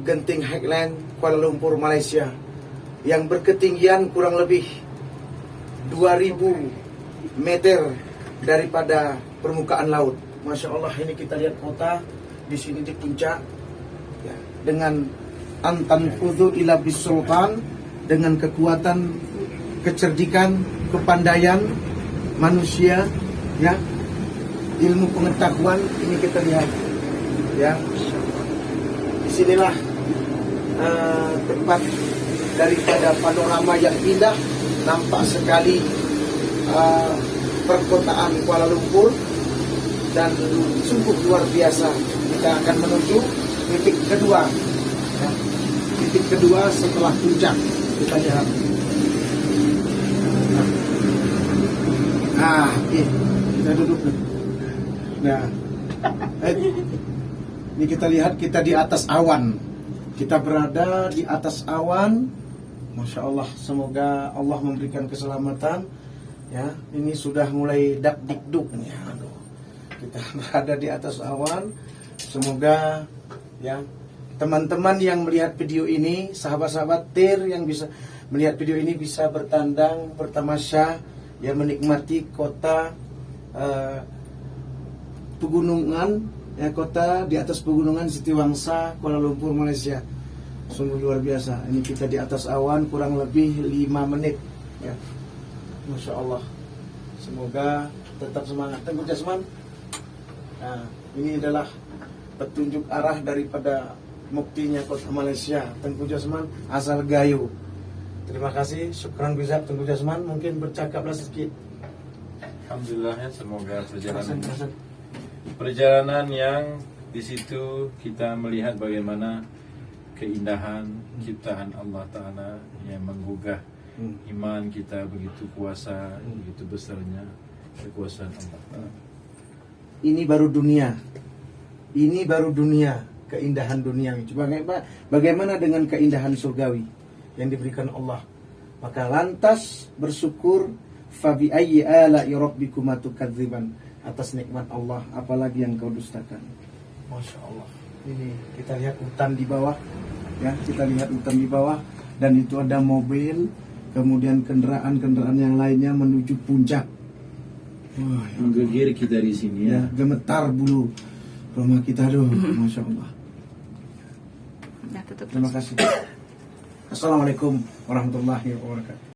Genting Highland Kuala Lumpur, Malaysia, yang berketinggian kurang lebih 2000 meter daripada permukaan laut. Masya Allah, ini kita lihat kota di sini di puncak ya, dengan antanfudhu ila bisultan, dengan kekuatan, kecerdikan, kepandaian manusia, ya, ilmu pengetahuan. Ini kita lihat, ya. Disinilah tempat daripada panorama yang indah, nampak sekali perkotaan Kuala Lumpur, dan sungguh luar biasa. Kita akan menuju titik kedua, ya. Titik kedua setelah puncak. Kita lihat. Kita duduk. Nah, ini kita lihat, kita di atas awan. Kita berada di atas awan. Masya Allah, semoga Allah memberikan keselamatan. Ya, ini sudah mulai dak-dikduk nih. Aduh. Kita berada di atas awan. Semoga ya teman-teman yang melihat video ini, sahabat-sahabat TIR yang bisa melihat video ini bisa bertandang, bertamasya, ya, menikmati kota pegunungan, ya, kota di atas pegunungan Siti Wangsa, Kuala Lumpur, Malaysia. Sungguh luar biasa. Ini kita di atas awan kurang lebih 5 menit, ya. Masya Allah. Semoga tetap semangat. Tengku Jasman. Nah, ini adalah petunjuk arah daripada muktinya kota Malaysia, Tengku Jasman asal Gayo. Terima kasih, syukran bizak Tengku Jasman. Mungkin bercakaplah sedikit. Alhamdulillah, ya, semoga perjalanan yang di situ kita melihat bagaimana keindahan ciptaan Allah Ta'ala yang menggugah iman kita, begitu kuasa, begitu besarnya kekuasaan Allah Ta'ala. Ini baru dunia. Ini baru dunia, keindahan duniawi. Coba bagaimana dengan keindahan surgawi yang diberikan Allah? Maka lantas bersyukur, fabi ayyi ala'i rabbikuma tukadziban, atas nikmat Allah apalagi yang kau dustakan. Masya Allah. Ini kita lihat hutan di bawah, ya, kita lihat hutan di bawah, dan itu ada mobil, kemudian kendaraan-kendaraan yang lainnya menuju puncak. Wah, ya, menggigir kita di sini, ya, gemetar bulu rumah kita, aduh, Masya Allah. Ya, tutup. Terima kasih. Assalamualaikum warahmatullahi wabarakatuh.